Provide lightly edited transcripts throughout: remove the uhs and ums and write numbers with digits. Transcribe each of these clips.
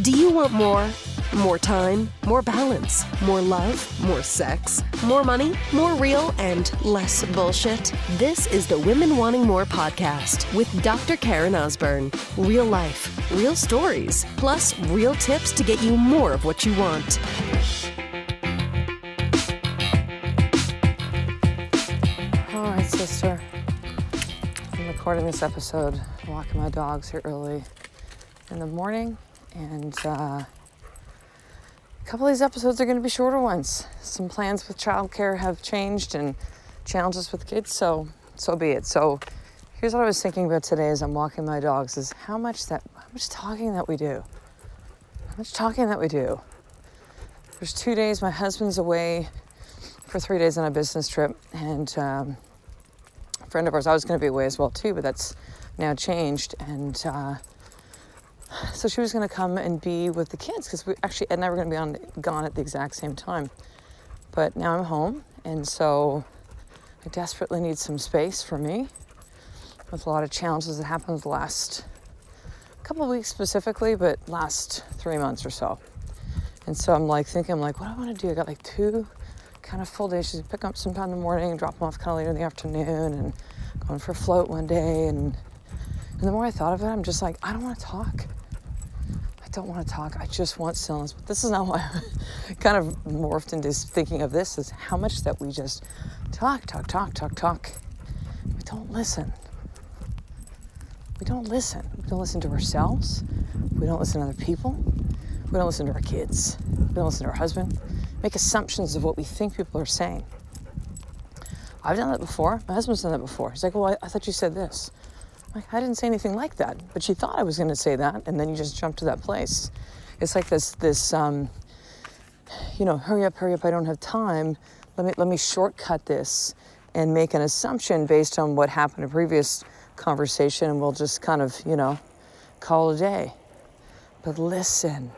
Do you want more? More time, more balance, more love, more sex, more money, more real, and less bullshit? This is the Women Wanting More podcast with Dr. Karen Osborne. Real life, real stories, plus real tips to get you more of what you want. All right, sister. I'm recording this episode, walking my dogs here early in the morning, and a couple of these episodes are going to be shorter ones. Some plans with childcare have changed and challenges with kids, so be it. So here's what I was thinking about today as I'm walking my dogs is how much talking that we do. There's 2 days, my husband's away for 3 days on a business trip, and a friend of ours, I was going to be away as well too, but that's now changed, and so she was going to come and be with the kids because we actually Ed and I were going to be gone at the exact same time. But now I'm home, and so I desperately need some space for me with a lot of challenges that happened the last couple of weeks specifically, but last 3 months or so. And so I'm thinking, what do I want to do? I got 2 kind of full days. She's pick up sometime in the morning and drop them off kind of later in the afternoon, and going for a float one day. And the more I thought of it, I'm just I don't want to talk. I just want stillness. But this is not why I kind of morphed into thinking of this, is how much that we just talk. We don't listen. We don't listen to ourselves. We don't listen to other people. We don't listen to our kids. We don't listen to our husband. Make assumptions of what we think people are saying. I've done that before. My husband's done that before. He's like, well, I thought you said this. I didn't say anything like that, but you thought I was going to say that, and then you just jumped to that place. It's like this, hurry up, I don't have time. Let me shortcut this and make an assumption based on what happened in a previous conversation, and we'll just kind of, call it a day. But listen.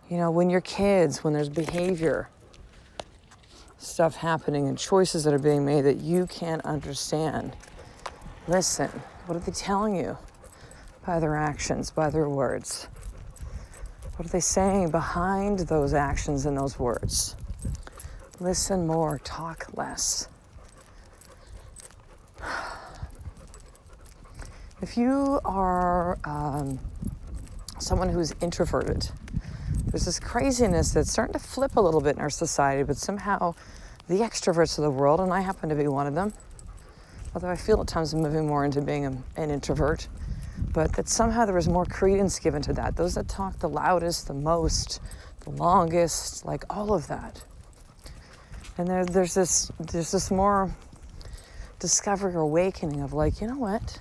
When your kids, when there's behavior, stuff happening and choices that are being made that you can't understand, listen. What are they telling you by their actions, by their words? What are they saying behind those actions and those words? Listen more, talk less. If you are someone who's introverted, there's this craziness that's starting to flip a little bit in our society, but somehow the extroverts of the world, and I happen to be one of them, although I feel at times I'm moving more into being an introvert, but that somehow there was more credence given to that. Those that talk the loudest, the most, the longest, all of that. And there's this more discovery or awakening of you know what?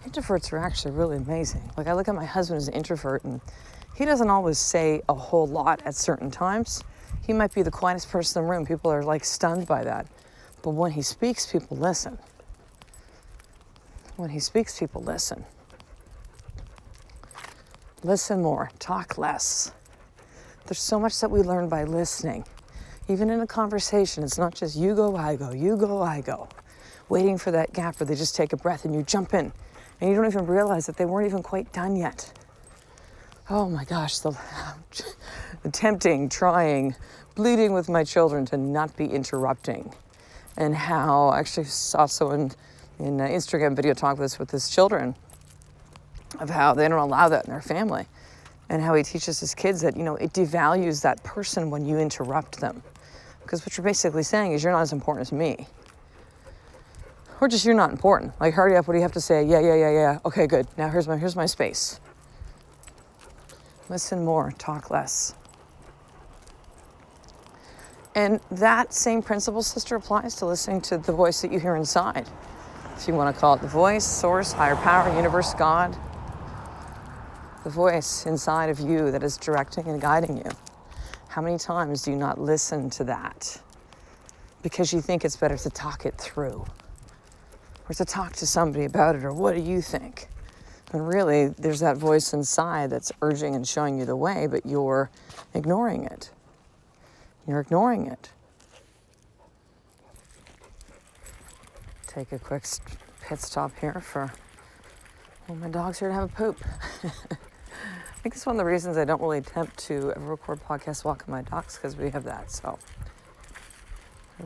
Introverts are actually really amazing. I look at my husband as an introvert, and he doesn't always say a whole lot at certain times. He might be the quietest person in the room. People are stunned by that. But when he speaks, people listen. Listen more, talk less. There's so much that we learn by listening. Even in a conversation, it's not just you go, I go. Waiting for that gap where they just take a breath and you jump in. And you don't even realize that they weren't even quite done yet. Oh my gosh, the attempting, trying, bleeding with my children to not be interrupting. And how I actually saw someone in Instagram video talk with his children of how they don't allow that in their family, and how he teaches his kids that, it devalues that person when you interrupt them. Because what you're basically saying is you're not as important as me. Or just you're not important. Hurry up, what do you have to say? Yeah. Okay, good. Now here's my space. Listen more, talk less. And that same principle, sister, applies to listening to the voice that you hear inside. If you want to call it the voice, source, higher power, universe, God. The voice inside of you that is directing and guiding you. How many times do you not listen to that? Because you think it's better to talk it through. Or to talk to somebody about it, or what do you think? And really, there's that voice inside that's urging and showing you the way, but you're ignoring it. Take a quick pit stop here for, well, my dog's here to have a poop. think it's one of the reasons I don't really attempt to ever record podcasts walking my dogs, because we have that. So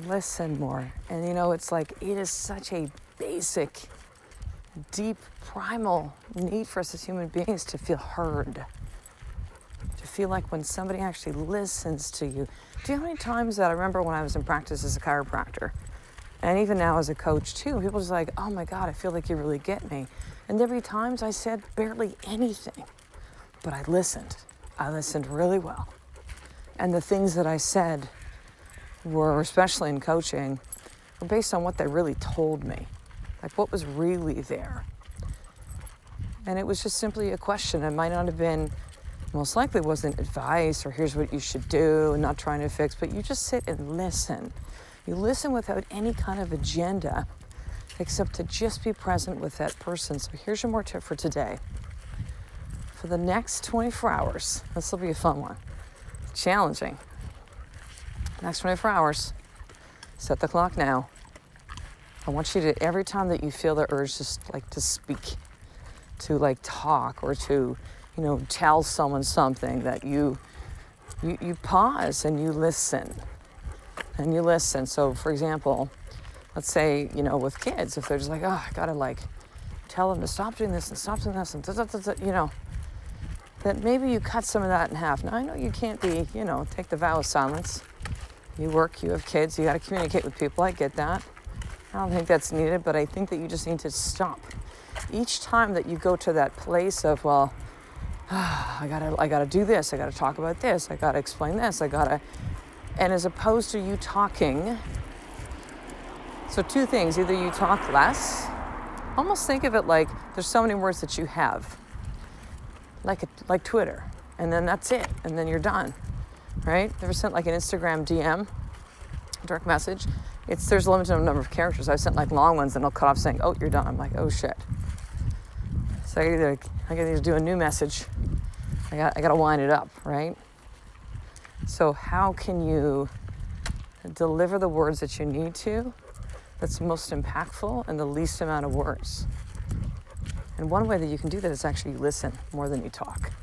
listen more. And it's like, it is such a basic, deep, primal need for us as human beings to feel heard. To feel like when somebody actually listens to you. Do you know how many times that I remember when I was in practice as a chiropractor, and even now as a coach too, people just like, oh my God, I feel like you really get me. And there'd be times I said barely anything, but I listened. I listened really well. And the things that I said were, especially in coaching, were based on what they really told me. Like what was really there. And it was just simply a question. It might not have been, most likely wasn't advice or here's what you should do and not trying to fix, but you just sit and listen. You listen without any kind of agenda, except to just be present with that person. So here's your more tip for today. For the next 24 hours, this will be a fun one, challenging. Next 24 hours, set the clock now. I want you to, every time that you feel the urge to speak, to talk, or to, tell someone something, that you pause and you listen. And you listen. So for example, let's say, with kids, if they're just like, oh, I gotta tell them to stop doing this and stop doing this and that maybe you cut some of that in half. Now I know you can't be, take the vow of silence. You work, you have kids, you gotta communicate with people, I get that. I don't think that's needed, but I think that you just need to stop. Each time that you go to that place of, well, I gotta do this, I gotta talk about this, I gotta explain this, and as opposed to you talking, so two things, either you talk less, almost think of it like there's so many words that you have, like Twitter, and then that's it, and then you're done, right? Ever sent an Instagram DM, direct message? There's a limited number of characters. I've sent long ones and it'll cut off saying, oh, you're done. I'm like, oh shit. So I gotta do a new message. I gotta wind it up, right? So how can you deliver the words that you need to that's most impactful in the least amount of words? And one way that you can do that is actually listen more than you talk.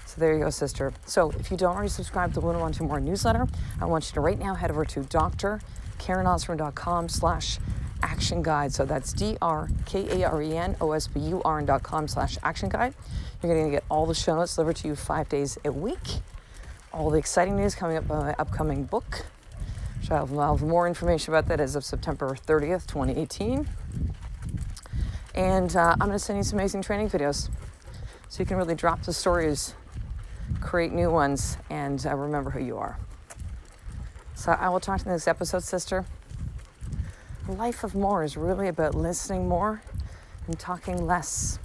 So there you go, sister. So if you don't already subscribe to the Women Wanting More newsletter, I want you to right now head over to drkarenosborn.com/action guide. So that's drkarenosborn.com/action guide. You're going to get all the show notes delivered to you 5 days a week. All the exciting news coming up on my upcoming book. So I'll have more information about that as of September 30th, 2018. And I'm going to send you some amazing training videos so you can really drop the stories, create new ones, and remember who you are. So I will talk to you in this episode, sister. A life of more is really about listening more and talking less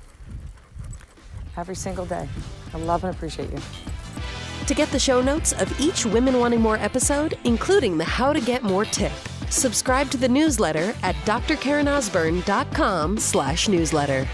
every single day. I love and appreciate you. To get the show notes of each Women Wanting More episode, including the How to Get More tip, subscribe to the newsletter at drkarenosborn.com/newsletter.